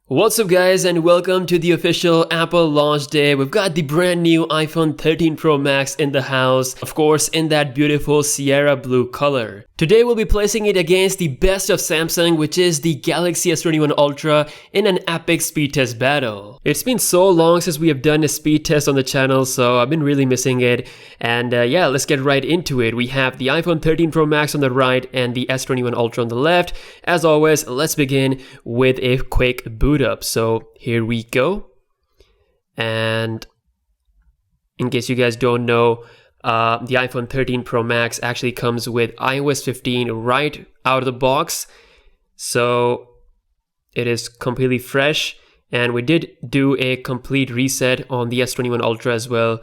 What's up guys, and welcome to the official Apple launch day. We've got the brand new iPhone 13 Pro Max in the house, of course in that beautiful Sierra blue color. Today we'll be placing it against the best of Samsung, which is the Galaxy S21 Ultra, in an epic speed test battle. It's been so long since we have done a speed test on the channel, so I've been really missing it. And yeah, let's get right into it. We have the iPhone 13 Pro Max on the right and the S21 Ultra on the left. As always, let's begin with a quick boot up. So here we go. And in case you guys don't know, the iPhone 13 Pro Max actually comes with iOS 15 right out of the box. So it is completely fresh. And we did do a complete reset on the S21 Ultra as well,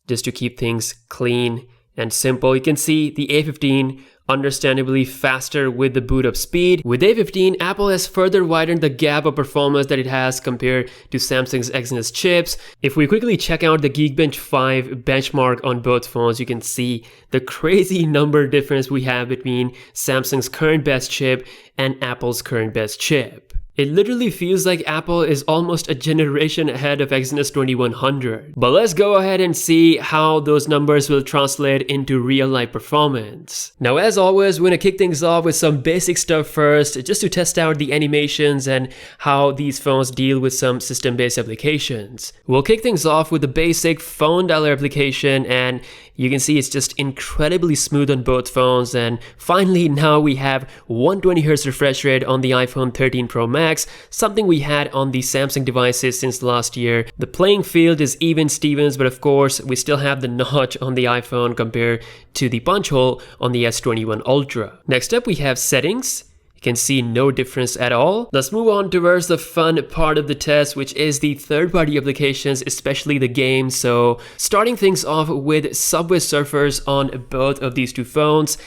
just to keep things clean and simple. You can see the A15 understandably faster with the boot up speed. With A15, Apple has further widened the gap of performance that it has compared to Samsung's Exynos chips. If we quickly check out the Geekbench 5 benchmark on both phones, you can see the crazy number difference we have between Samsung's current best chip and Apple's current best chip. It literally feels like Apple is almost a generation ahead of Exynos 2100. But let's go ahead and see how those numbers will translate into real-life performance. Now, as always, we're gonna kick things off with some basic stuff first, just to test out the animations and how these phones deal with some system-based applications. We'll kick things off with the basic phone dialer application, and you can see it's just incredibly smooth on both phones. And finally, now we have 120Hz refresh rate on the iPhone 13 Pro Max, something we had on the Samsung devices since last year. The playing field is even Stevens, but of course, we still have the notch on the iPhone compared to the punch hole on the S21 Ultra. Next up, we have settings. You can see no difference at all. Let's move on towards the fun part of the test, which is the third-party applications, especially the games. So starting things off with Subway Surfers on both of these two phones.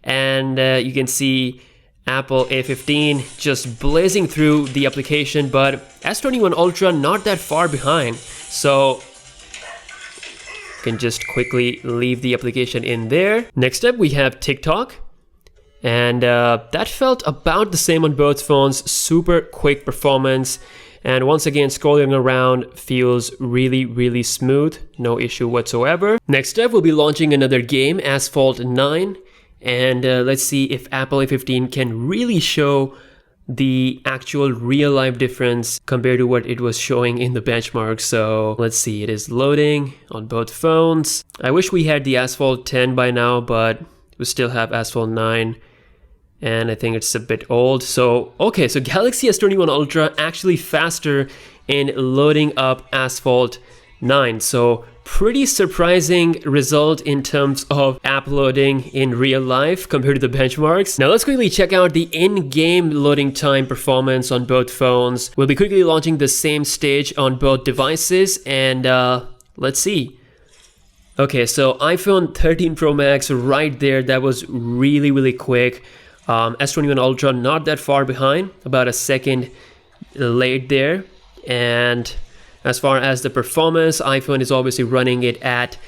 And you can see Apple A15 just blazing through the application, but S21 Ultra not that far behind. So you can just quickly leave the application in there. Next up, we have TikTok. And that felt about the same on both phones. Super quick performance, and once again scrolling around feels really smooth, no issue whatsoever. Next up, we'll be launching another game, Asphalt 9, and let's see if Apple A15 can really show the actual real life difference compared to what it was showing in the benchmark. So let's see, it is loading on both phones. I wish we had the Asphalt 10 by now, but we still have Asphalt 9. And I think it's a bit old. So, okay, so Galaxy S21 Ultra actually faster in loading up Asphalt 9. So, pretty surprising result in terms of app loading in real life compared to the benchmarks. Now, let's quickly check out the in-game loading time performance on both phones. We'll be quickly launching the same stage on both devices, and let's see. Okay, so iPhone 13 Pro Max right there, that was really quick. S21 Ultra not that far behind, about a second late there. And as far as the performance, iPhone is obviously running it at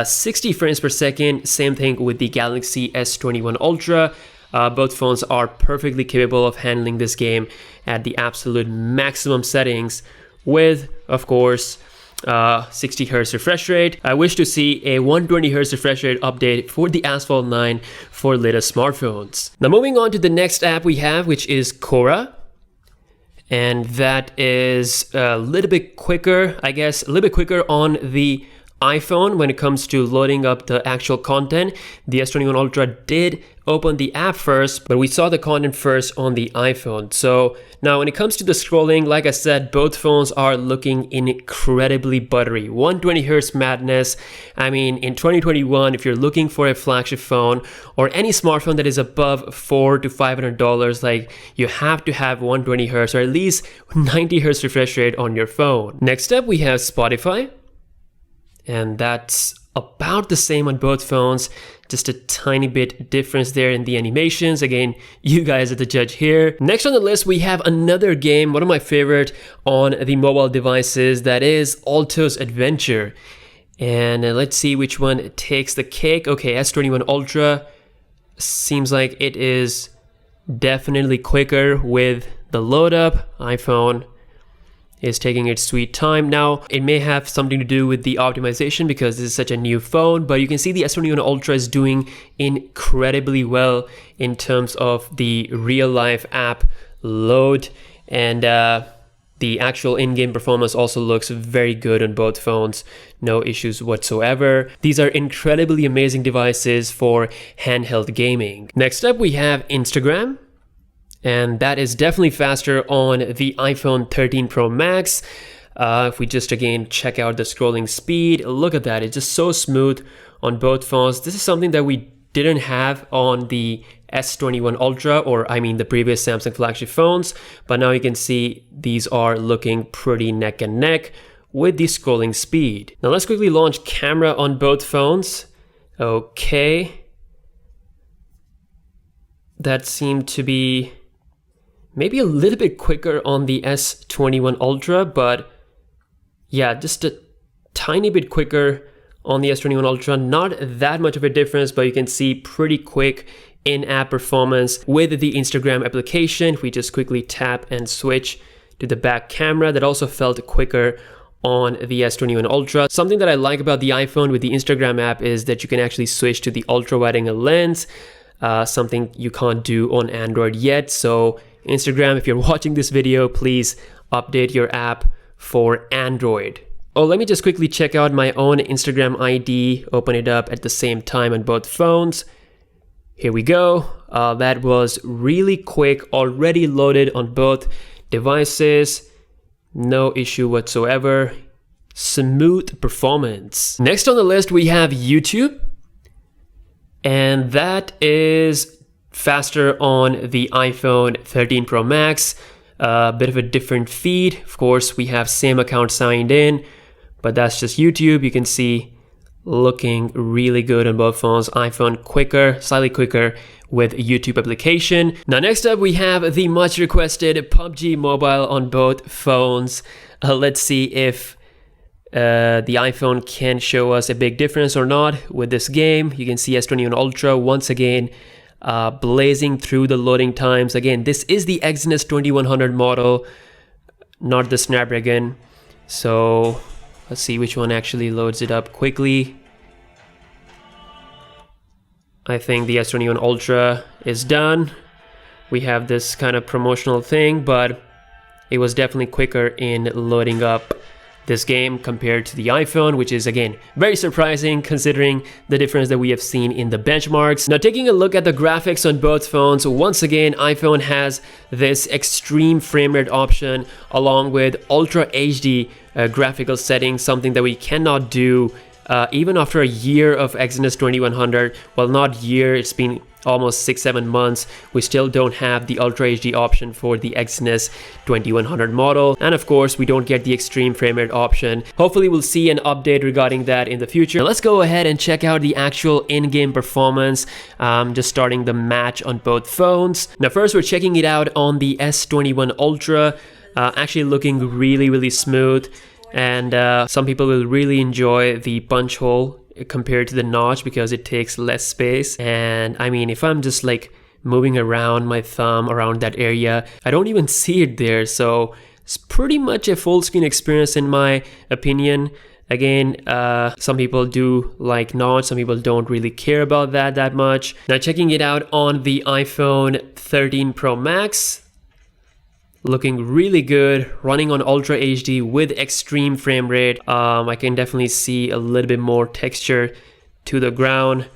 60 frames per second. Same thing with the Galaxy S21 Ultra. Both phones are perfectly capable of handling this game at the absolute maximum settings with, of course, 60Hz refresh rate. I wish to see a 120Hz refresh rate update for the Asphalt 9 for latest smartphones. Now moving on to the next app we have, which is Cora. And that is a little bit quicker, I guess, a little bit quicker on the iPhone when it comes to loading up the actual content. The S21 Ultra did open the app first, but we saw the content first on the iPhone. So now when it comes to the scrolling, like I said, both phones are looking incredibly buttery. 120Hz madness. I mean, in 2021, if you're looking for a flagship phone or any smartphone that is above $400 to $500, like, you have to have 120Hz or at least 90Hz refresh rate on your phone. Next up, we have Spotify. And that's about the same on both phones, just a tiny bit difference there in the animations. Again, you guys are the judge here. Next on the list, we have another game, one of my favorite on the mobile devices, that is Alto's Adventure. And let's see which one takes the cake. Okay, S21 Ultra seems like it is definitely quicker with the load up. iPhone is taking its sweet time. Now, it may have something to do with the optimization because this is such a new phone, but you can see the S21 Ultra is doing incredibly well in terms of the real life app load, and the actual in-game performance also looks very good on both phones. No issues whatsoever. These are incredibly amazing devices for handheld gaming. Next up, we have Instagram, and that is definitely faster on the iPhone 13 Pro Max. If we just again check out the scrolling speed, look at that. It's just so smooth on both phones. This is something that we didn't have on the S21 Ultra, or I mean the previous Samsung flagship phones, but now you can see these are looking pretty neck and neck with the scrolling speed. Now let's quickly launch camera on both phones. Okay. That seemed to be maybe a little bit quicker on the S21 Ultra, but yeah, just a tiny bit quicker on the S21 Ultra. Not that much of a difference, but you can see pretty quick in-app performance with the Instagram application. If we just quickly tap and switch to the back camera, that also felt quicker on the S21 Ultra. Something that I like about the iPhone with the Instagram app is that you can actually switch to the ultra wide angle lens, something you can't do on Android yet. So Instagram, if you're watching this video, please update your app for Android. Oh, let me just quickly check out my own Instagram ID, open it up at the same time on both phones. Here we go. That was really quick, already loaded on both devices. No issue whatsoever. Smooth performance. Next on the list, we have YouTube, and that is faster on the iPhone 13 Pro Max. A bit of a different feed. Of course, we have same account signed in, but that's just YouTube. You can see looking really good on both phones. iPhone quicker, slightly quicker with YouTube application. Now next up, we have the much requested Pubg Mobile on both phones. Let's see if the iPhone can show us a big difference or not with this game. You can see S21 Ultra once again blazing through the loading times. Again, this is the Exynos 2100 model, not the Snapdragon. So let's see which one actually loads it up quickly. I think the S21 Ultra is done. We have this kind of promotional thing, but it was definitely quicker in loading up this game compared to the iPhone, which is again very surprising considering the difference that we have seen in the benchmarks. Now taking a look at the graphics on both phones, once again iPhone has this extreme frame rate option along with Ultra HD graphical settings, something that we cannot do even after a year of Exynos 2100. Well, not year, it's been almost 6-7 months. We still don't have the Ultra HD option for the Exynos 2100 model, and of course we don't get the extreme frame rate option. Hopefully we'll see an update regarding that in the future. Now let's go ahead and check out the actual in-game performance, just starting the match on both phones. Now first we're checking it out on the S21 Ultra, actually looking really smooth, and some people will really enjoy the punch hole compared to the notch because it takes less space. And I mean, if I'm just like moving around my thumb around that area, I don't even see it there. So it's pretty much a full screen experience in my opinion. Again, some people do like notch, some people don't really care about that much. Now checking it out on the iPhone 13 Pro Max, looking really good, running on Ultra HD with extreme frame rate. I can definitely see a little bit more texture to the ground,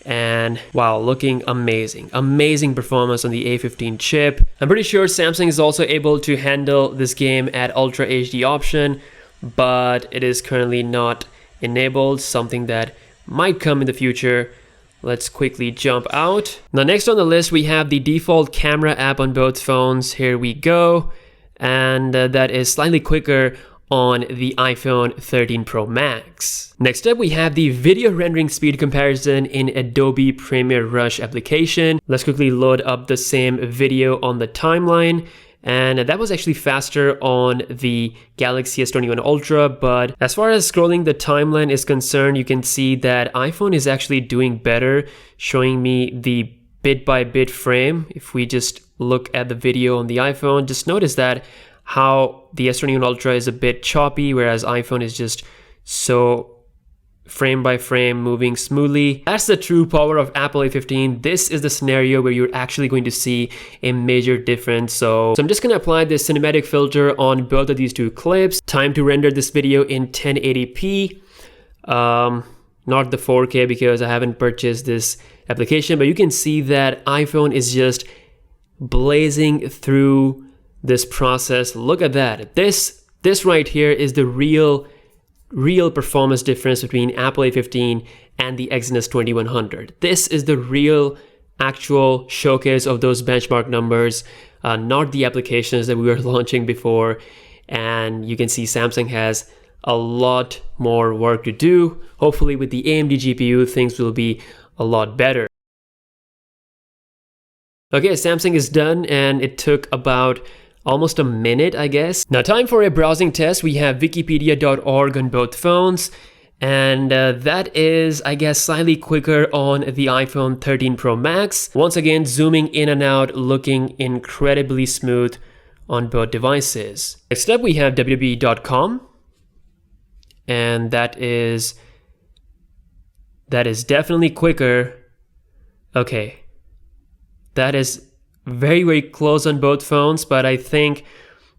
and wow, looking amazing performance on the A15 chip. I'm pretty sure Samsung is also able to handle this game at Ultra HD option, but it is currently not enabled, something that might come in the future. Let's quickly jump out. Now next on the list, we have the default camera app on both phones. Here we go. And that is slightly quicker on the iPhone 13 Pro Max. Next up, we have the video rendering speed comparison in Adobe Premiere Rush application. Let's quickly load up the same video on the timeline. And that was actually faster on the Galaxy S21 Ultra, but as far as scrolling the timeline is concerned, you can see that iPhone is actually doing better, showing me the bit by bit frame. If we just look at the video on the iPhone, just notice that how the S21 Ultra is a bit choppy, whereas iPhone is just so frame by frame moving smoothly. That's the true power of Apple A15. This is the scenario where you're actually going to see a major difference. So I'm just going to apply this cinematic filter on both of these two clips. Time to render this video in 1080p. Not the 4K because I haven't purchased this application, but you can see that iPhone is just blazing through this process. Look at that. This right here is the real performance difference between Apple A15 and the Exynos 2100. This is the real actual showcase of those benchmark numbers, not the applications that we were launching before. And you can see Samsung has a lot more work to do. Hopefully with the AMD GPU, things will be a lot better. Okay, Samsung is done, and it took about almost a minute, I guess. Now, time for a browsing test. We have wikipedia.org on both phones, and that is, I guess, slightly quicker on the iPhone 13 Pro Max. Once again, zooming in and out, looking incredibly smooth on both devices. Next up, we have www.com, and that is definitely quicker. Okay, that is very, very close on both phones, but I think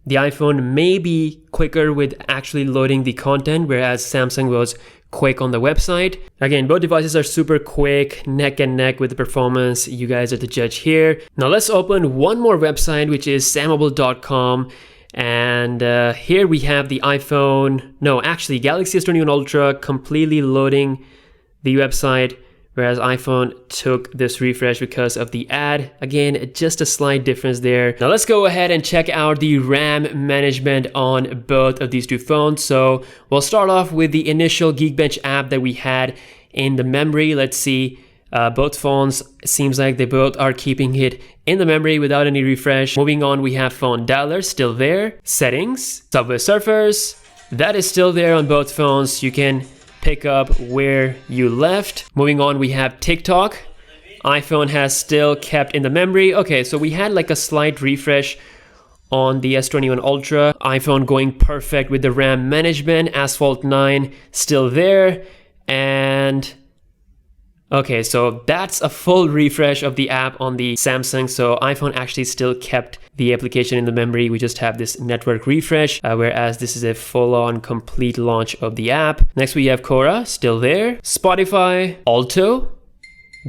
the iPhone may be quicker with actually loading the content, whereas Samsung was quick on the website. Again, both devices are super quick, neck and neck with the performance. You guys are the judge here. Now let's open one more website, which is sammobile.com. And here we have the Galaxy S21 Ultra completely loading the website, whereas iPhone took this refresh because of the ad. Again, just a slight difference there. Now let's go ahead and check out the RAM management on both of these two phones. So we'll start off with the initial Geekbench app that we had in the memory. Let's see. Both phones, seems like they both are keeping it in the memory without any refresh. Moving on, we have phone dialer still there. Settings, Subway Surfers, that is still there on both phones. You can pick up where you left. Moving on, we have TikTok. iPhone has still kept in the memory. Okay, so we had like a slight refresh on the S21 Ultra. iPhone going perfect with the RAM management. Asphalt 9 still there. And okay, so that's a full refresh of the app on the Samsung. So iPhone actually still kept the application in the memory. We just have this network refresh, whereas this is a full-on complete launch of the app. Next, we have Cora, still there. Spotify, Alto,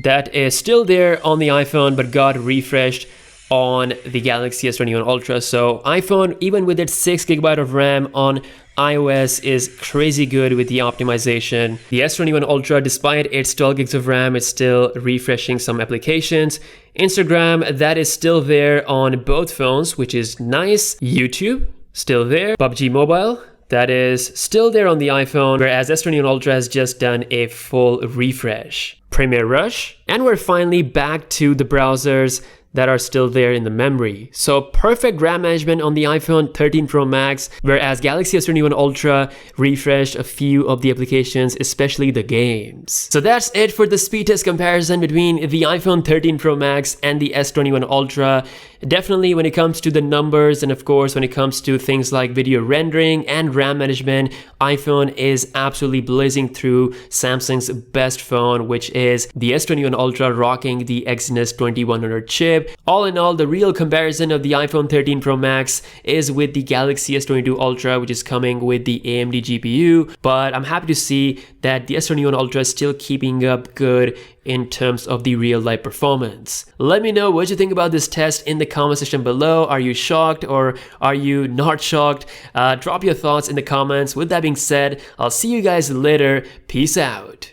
that is still there on the iPhone, but got refreshed on the Galaxy S21 Ultra. So iPhone, even with its 6GB of RAM on iOS, is crazy good with the optimization. The S21 Ultra, despite its 12GB of RAM, it's still refreshing some applications. Instagram, that is still there on both phones, which is nice. YouTube, still there. Pubg Mobile, that is still there on the iPhone, whereas S21 Ultra has just done a full refresh. Premiere Rush, and we're finally back to the browsers that are still there in the memory. So perfect RAM management on the iPhone 13 Pro Max, whereas Galaxy S21 Ultra refreshed a few of the applications, especially the games. So that's it for the speed test comparison between the iPhone 13 Pro Max and the S21 Ultra. Definitely when it comes to the numbers, and of course when it comes to things like video rendering and RAM management, iPhone is absolutely blazing through Samsung's best phone, which is the S21 Ultra, rocking the Exynos 2100 chip. All in all, the real comparison of the iPhone 13 Pro Max is with the Galaxy S22 Ultra, which is coming with the AMD GPU. But I'm happy to see that the S21 Ultra is still keeping up good in terms of the real life performance. Let me know what you think about this test in the comment section below. Are you shocked or are you not shocked? Drop your thoughts in the comments. With that being said, I'll see you guys later. Peace out.